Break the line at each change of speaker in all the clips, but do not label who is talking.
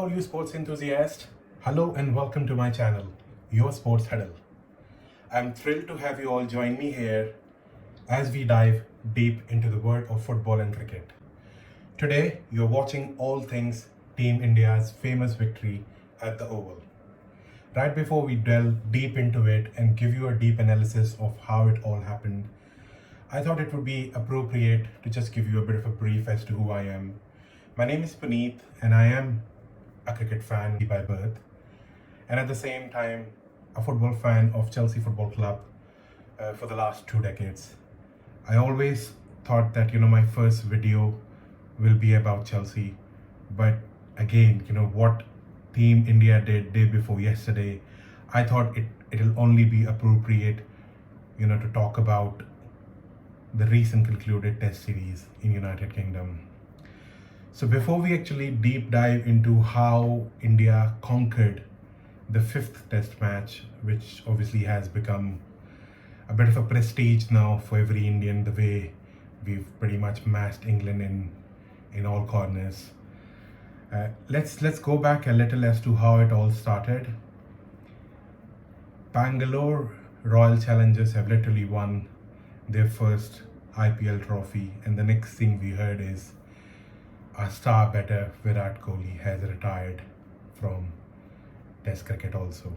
all you sports enthusiasts. Hello and welcome to my channel, Your Sports Huddle. I'm thrilled to have you all join me here as we dive deep into the world of football and cricket. Today, you're watching all things Team India's famous victory at the Oval. Right before we delve deep into it and give you a deep analysis of how it all happened, I thought it would be appropriate to just give you a bit of a brief as to who I am. My name is Puneet and I am a cricket fan by birth, and at the same time a football fan of Chelsea Football Club for the last 2 decades. I always thought that my first video will be about Chelsea, but again, what Team India did day before yesterday, I thought it'll only be appropriate to talk about the recent concluded test series in United Kingdom. So before we actually deep dive into how India conquered the 5th test match, which obviously has become a bit of a prestige now for every Indian, the way we've pretty much mashed England in all corners. Let's go back a little as to how it all started. Bangalore Royal Challengers have literally won their first IPL trophy, and the next thing we heard is our star batter Virat Kohli has retired from Test cricket also.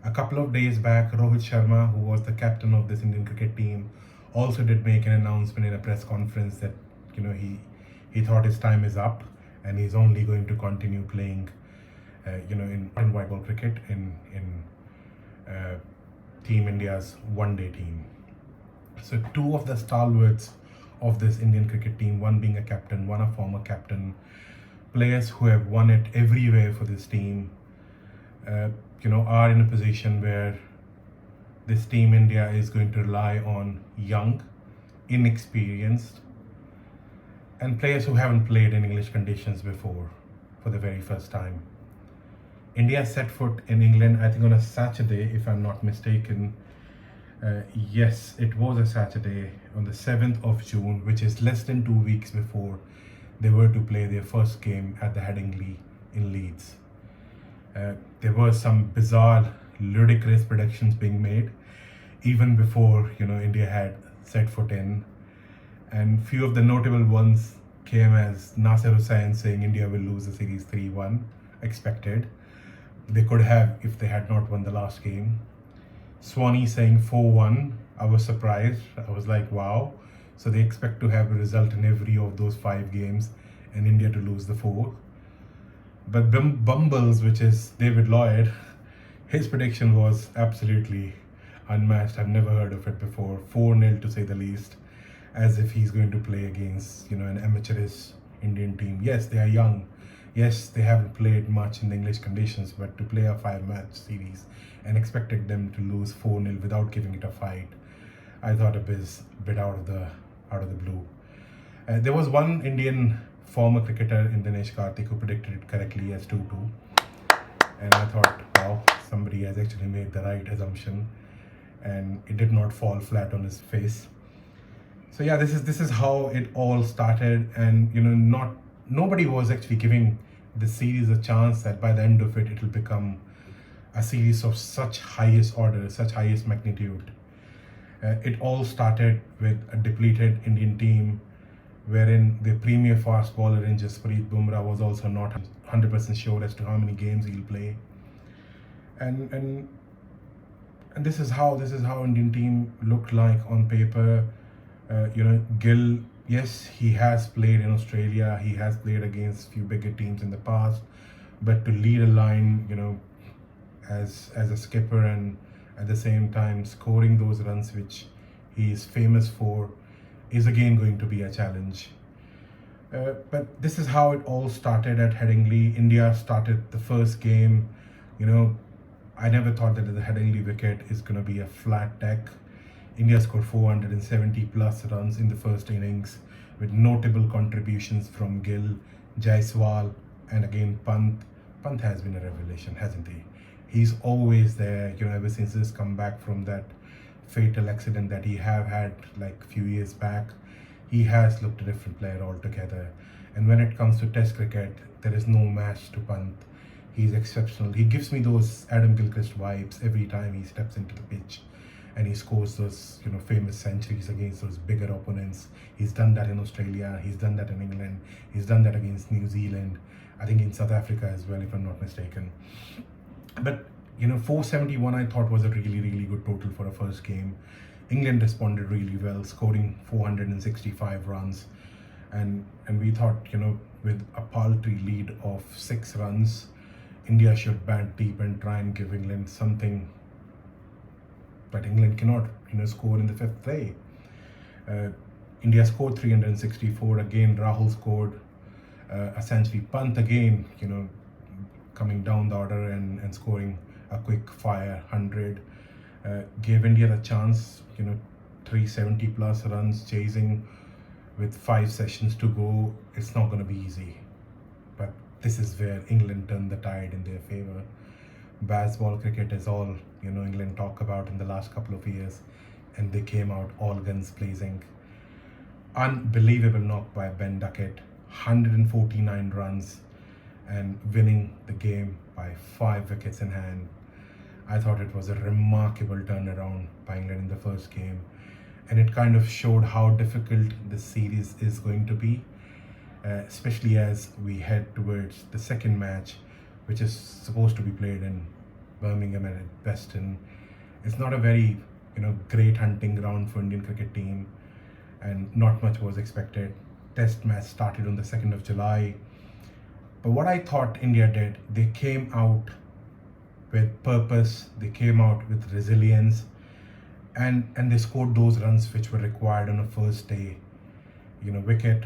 A couple of days back, Rohit Sharma, who was the captain of this Indian cricket team, also did make an announcement in a press conference that he thought his time is up and he's only going to continue playing in white ball cricket in Team India's one-day team. So two of the stalwarts of this Indian cricket team, one being a captain, one a former captain, players who have won it everywhere for this team, are in a position where this Team India is going to rely on young, inexperienced, and players who haven't played in English conditions before for the very first time. India set foot in England, I think on a Saturday, if I'm not mistaken. Yes, it was a Saturday on the 7th of June, which is less than 2 weeks before they were to play their first game at the Headingley in Leeds. There were some bizarre, ludicrous predictions being made even before India had set foot in, and few of the notable ones came as Nasser Hussain saying India will lose the series 3-1, expected. They could have if they had not won the last game. Swanee saying 4-1. I was surprised. I was like, wow. So they expect to have a result in every of those 5 games and India to lose the 4. But Bumbles, which is David Lloyd, his prediction was absolutely unmatched. I've never heard of it before. 4-0 to say the least, as if he's going to play against an amateurish Indian team. Yes, they are young. Yes, they haven't played much in the English conditions, but to play a 5-match series and expected them to lose 4-0 without giving it a fight, I thought a bit out of the blue. There was one Indian former cricketer in Dinesh Karthik who predicted it correctly as 2-2, and I thought, wow, somebody has actually made the right assumption, and it did not fall flat on his face. So yeah, this is how it all started, and nobody was actually giving the series a chance that by the end of it will become a series of such highest order, such highest magnitude. It all started with a depleted Indian team, wherein the premier fast bowler in Jasprit Bumrah was also not 100% sure as to how many games he'll play, and this is how Indian team looked like on paper. Gill, yes, he has played in Australia, he has played against few bigger teams in the past, but to lead a line, as a skipper and at the same time scoring those runs which he is famous for is again going to be a challenge. But this is how it all started at Headingley. India started the first game. I never thought that the Headingley wicket is going to be a flat deck. India scored 470 plus runs in the first innings, with notable contributions from Gill, Jaiswal, and again Pant. Pant has been a revelation, hasn't he? He's always there, ever since his comeback from that fatal accident that he have had like a few years back. he has looked a different player altogether. And when it comes to Test cricket, there is no match to Pant. He's exceptional. He gives me those Adam Gilchrist vibes every time he steps into the pitch, and he scores those famous centuries against those bigger opponents. He's done that in Australia. He's done that in England. He's done that against New Zealand. I think in South Africa as well, if I'm not mistaken. But 471 I thought was a really, really good total for a first game. England responded really well, scoring 465 runs, and we thought with a paltry lead of 6 runs, India should bat deep and try and give England something. But England cannot score in the fifth day. India scored 364 again. Rahul scored. Essentially, Pant again, coming down the order and scoring a quick fire 100. Gave India the chance, 370 plus runs chasing with 5 sessions to go. It's not going to be easy. But this is where England turned the tide in their favour. Baseball cricket is all England talk about in the last couple of years, and they came out all guns blazing. Unbelievable knock by Ben Duckett, 149 runs, and winning the game by 5 wickets in hand. I thought it was a remarkable turnaround by England in the first game, and it kind of showed how difficult this series is going to be, especially as we head towards the second match, which is supposed to be played in Birmingham and at Weston. It's not a very great hunting ground for Indian cricket team, and not much was expected. Test match started on the 2nd of July. But what I thought India did, they came out with purpose, they came out with resilience, and they scored those runs which were required on a first day. Wicket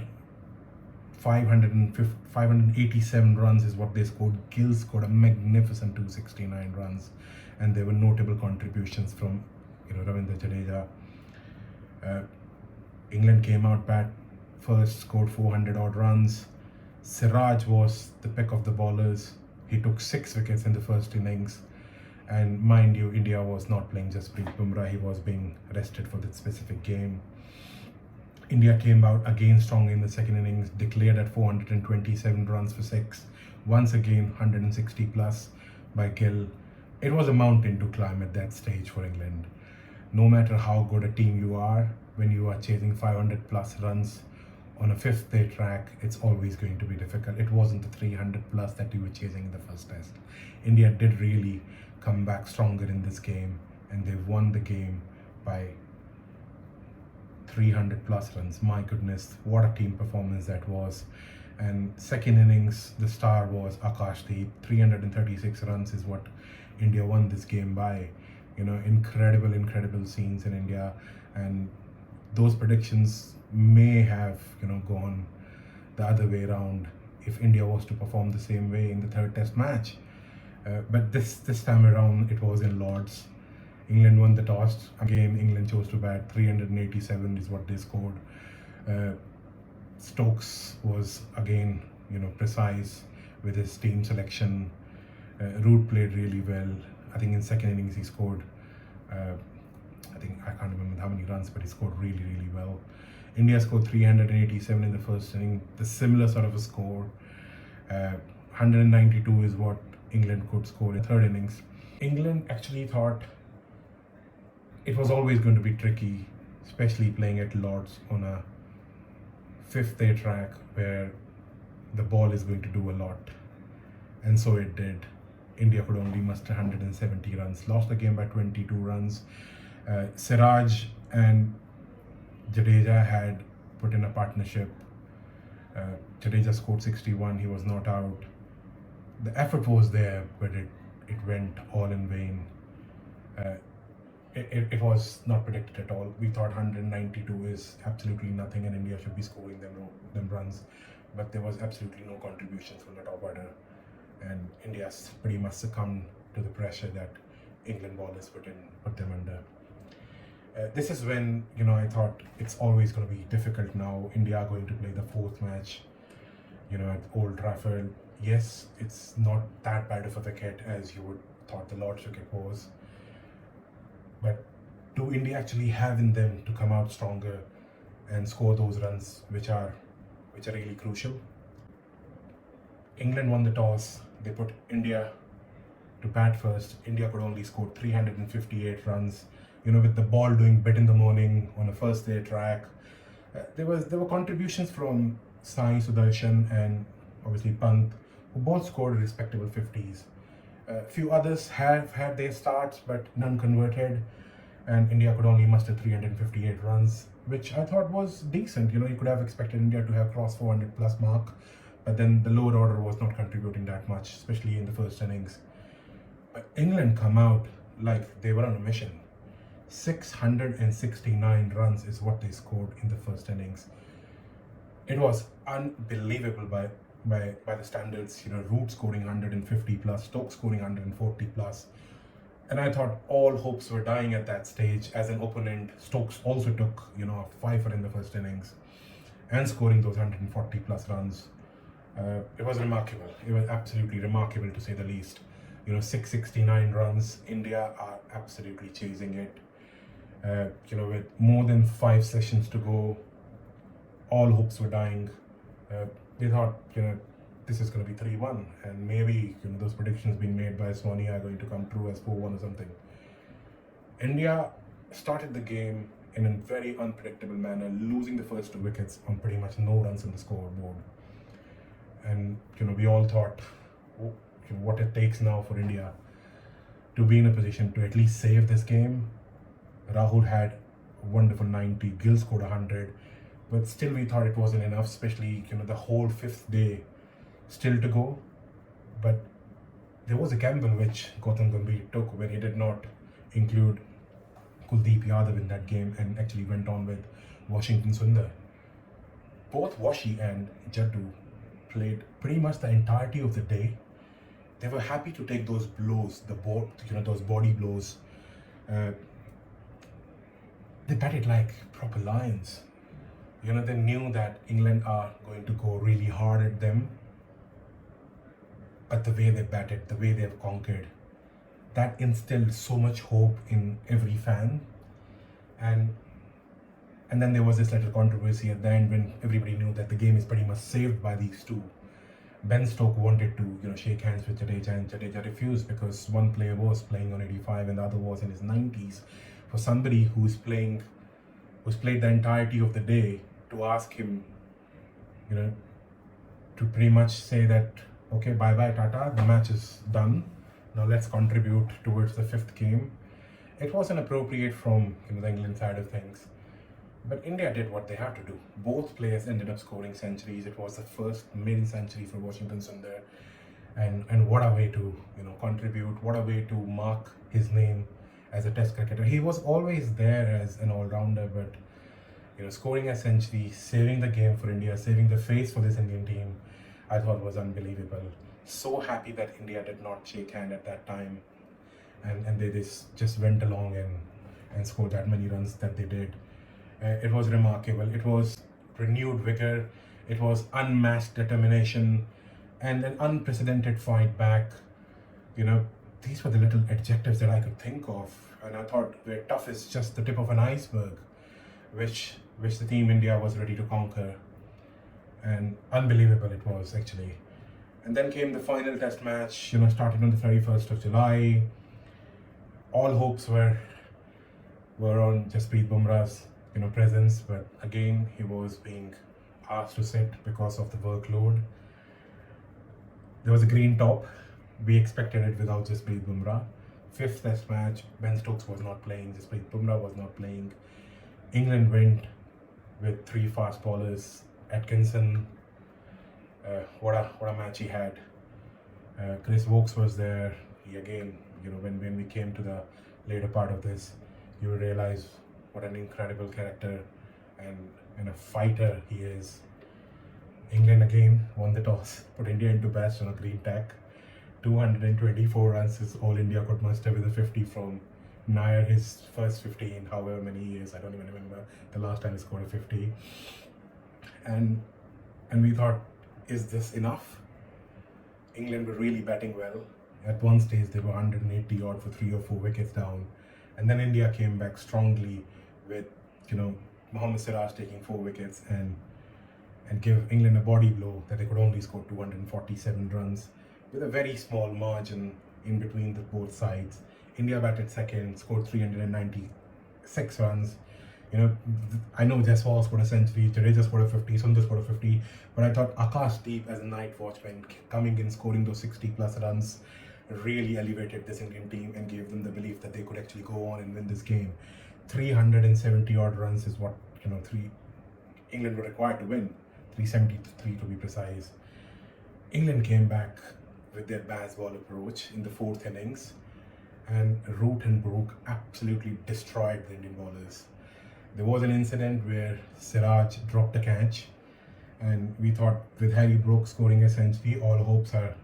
587 runs is what they scored. Gill scored a magnificent 269 runs, and there were notable contributions from Ravindra Jadeja. England came out bat first, scored 400 odd runs. Siraj was the pick of the bowlers. He took 6 wickets in the first innings, and mind you, India was not playing Jasprit Bumrah. He was being rested for that specific game. India came out again strong in the second innings, declared at 427 runs for 6. Once again, 160 plus by Gill. It was a mountain to climb at that stage for England. No matter how good a team you are, when you are chasing 500 plus runs on a fifth day track, it's always going to be difficult. It wasn't the 300 plus that you were chasing in the first test. India did really come back stronger in this game, and they won the game by 300 plus runs. My goodness, what a team performance that was. And second innings, the star was Akashdeep. 336 runs is what India won this game by. Incredible scenes in India, and those predictions may have gone the other way around if India was to perform the same way in the third test match. But this time around, it was in Lords. England won the toss. Again, England chose to bat. 387 is what they scored. Stokes was again, precise with his team selection. Root played really well. I think in second innings he scored, I can't remember how many runs, but he scored really, really well. India scored 387 in the first inning, the similar sort of a score. 192 is what England could score in third innings. England actually thought it was always going to be tricky, especially playing at Lords on a fifth day track where the ball is going to do a lot. And so it did. India could only muster 170 runs, lost the game by 22 runs. Siraj and Jadeja had put in a partnership. Jadeja scored 61, he was not out. The effort was there, but it went all in vain. It was not predicted at all. We thought 192 is absolutely nothing and India should be scoring them runs, but there was absolutely no contributions from the top order, and India pretty much succumbed to the pressure that England bowlers put them under. This is when I thought it's always going to be difficult now. India are going to play the fourth match, at Old Trafford. Yes, it's not that bad of a wicket as you would thought the Lord's wicket was. But do India actually have in them to come out stronger? and score those runs which are really crucial. England won the toss. They put India to bat first. India could only score 358 runs. With the ball doing bit in the morning on a first day track. There were contributions from Sai Sudarshan and obviously Pant, who both scored respectable 50s. A few others have had their starts, but none converted, and India could only muster 358 runs, which I thought was decent. You could have expected India to have crossed 400 plus mark, but then the lower order was not contributing that much, especially in the first innings. But England come out like they were on a mission. 669 runs is what they scored in the first innings. It was unbelievable by the standards. Root scoring 150 plus, Stokes scoring 140 plus. And I thought all hopes were dying at that stage. As an opponent, Stokes also took, a fifer in the first innings and scoring those 140 plus runs. It was remarkable. It was absolutely remarkable, to say the least. 669 runs. India are absolutely chasing it. With more than 5 sessions to go, all hopes were dying. They thought, this is going to be 3-1, and maybe those predictions being made by Swanee are going to come true as 4-1 or something. India started the game in a very unpredictable manner, losing the first 2 wickets on pretty much no runs on the scoreboard. And we all thought, what it takes now for India to be in a position to at least save this game. Rahul had a wonderful 90, Gill scored 100, but still we thought it wasn't enough, especially the whole 5th day still to go. But there was a gamble which Gautam Gambhir took when he did not include Kuldeep Yadav in that game and actually went on with Washington Sundar. Both Washi and Jaddu played pretty much the entirety of the day. They were happy to take those blows, those body blows. They batted like proper lions. They knew that England are going to go really hard at them. But the way they batted, the way they have conquered, that instilled so much hope in every fan. And then there was this little controversy at the end when everybody knew that the game is pretty much saved by these two. Ben Stokes wanted to, shake hands with Jadeja, and Jadeja refused because one player was playing on 85 and the other was in his 90s. For somebody who's played the entirety of the day, to ask him, to pretty much say that, okay, bye-bye, Tata, the match is done. Now let's contribute towards the 5th game. It wasn't appropriate from the England side of things. But India did what they had to do. Both players ended up scoring centuries. It was the first maiden century for Washington Sundar. And what a way to contribute, what a way to mark his name as a test cricketer. He was always there as an all-rounder, but scoring a century, saving the game for India, saving the face for this Indian team, I thought was unbelievable. So happy that India did not shake hand at that time, and they just went along and scored that many runs that they did. It was remarkable. It was renewed vigor. It was unmatched determination and an unprecedented fight back. These were the little adjectives that I could think of. And I thought where tough is just the tip of an iceberg, which the team India was ready to conquer. And unbelievable it was, actually. And then came the final test match, started on the 31st of July. All hopes were on Jasprit Bumrah's presence, but again he was being asked to sit because of the workload. There was a green top. We expected it without Jasprit Bumrah. 5th test match, Ben Stokes was not playing, Jasprit Bumrah was not playing. England went with 3 fast bowlers. Atkinson, what a match he had. Chris Wokes was there. He again, when we came to the later part of this, you will realize what an incredible character and a fighter he is. England again won the toss, put India into bat on a green tack. 224 runs is all India could muster with a 50 from Nair, his first 50 in however many years. I don't even remember the last time he scored a 50. And we thought, is this enough? England were really batting well. At one stage they were 180 odd for 3 or 4 wickets down. And then India came back strongly with, Mohammad Siraj taking 4 wickets and give England a body blow that they could only score 247 runs with a very small margin in between the both sides. India batted second, scored 396 runs. I know Jaiswal scored a century, Jadeja scored a 50, Sundar scored a 50, but I thought Akash Deep as a night watchman coming in, scoring those 60 plus runs really elevated this Indian team and gave them the belief that they could actually go on and win this game. 370 odd runs is what England were required to win. 373 to be precise. England came back with their Baz ball approach in the fourth innings, and Root and Brook absolutely destroyed the Indian bowlers. There was an incident where Siraj dropped a catch, and we thought with Harry Brook scoring a century, all hopes are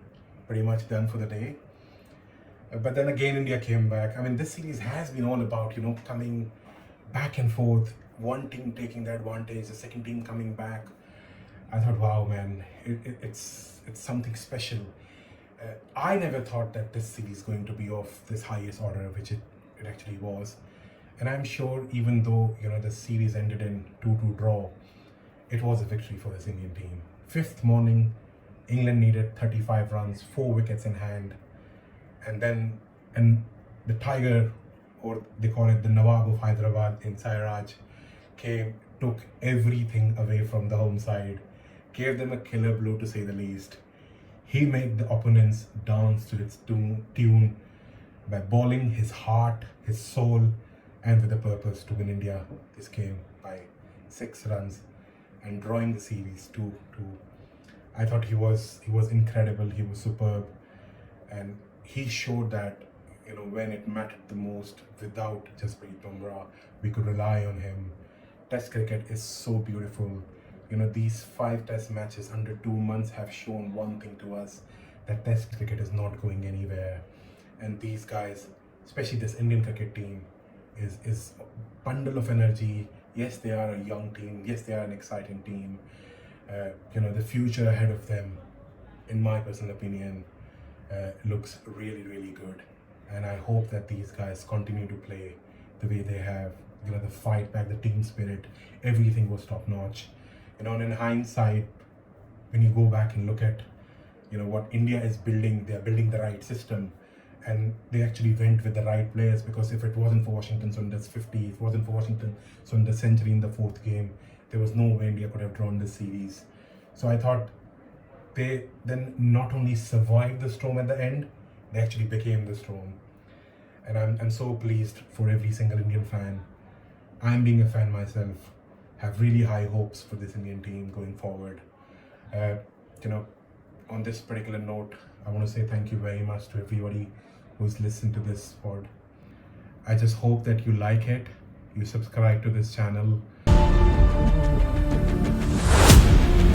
pretty much done for the day. But then again, India came back. I mean, this series has been all about, coming back and forth, one team taking the advantage, the second team coming back. I thought, wow, man, it's something special. I never thought that this series is going to be of this highest order, which it actually was. And I'm sure even though, the series ended in 2-2 draw, it was a victory for this Indian team. Fifth morning, England needed 35 runs, 4 wickets in hand. And the Tiger, or they call it the Nawab of Hyderabad in Sairaj, came, took everything away from the home side, gave them a killer blow to say the least. He made the opponents dance to its tune by bowling his heart, his soul, and with a purpose to win India this game by 6 runs and drawing the series 2-2. I thought he was incredible. He was superb, and he showed that when it mattered the most, without Jasprit Bumrah, we could rely on him. Test cricket is so beautiful. These 5 test matches under 2 months have shown one thing to us, that test cricket is not going anywhere. And these guys, especially this Indian cricket team, is a bundle of energy. Yes, they are a young team. Yes, they are an exciting team. The future ahead of them, in my personal opinion, looks really, really good. And I hope that these guys continue to play the way they have. The fight back, the team spirit, everything was top notch. And in hindsight, when you go back and look at, what India is building, they are building the right system, and they actually went with the right players, because if it wasn't for Washington Sundar's 50, if it wasn't for Washington Sundar's century in the 4th game, there was no way India could have drawn this series. So I thought they then not only survived the storm at the end, they actually became the storm. And I'm so pleased for every single Indian fan. I'm being a fan myself, have really high hopes for this Indian team going forward. On this particular note, I want to say thank you very much to everybody who's listened to this pod. I just hope that you like it, you subscribe to this channel.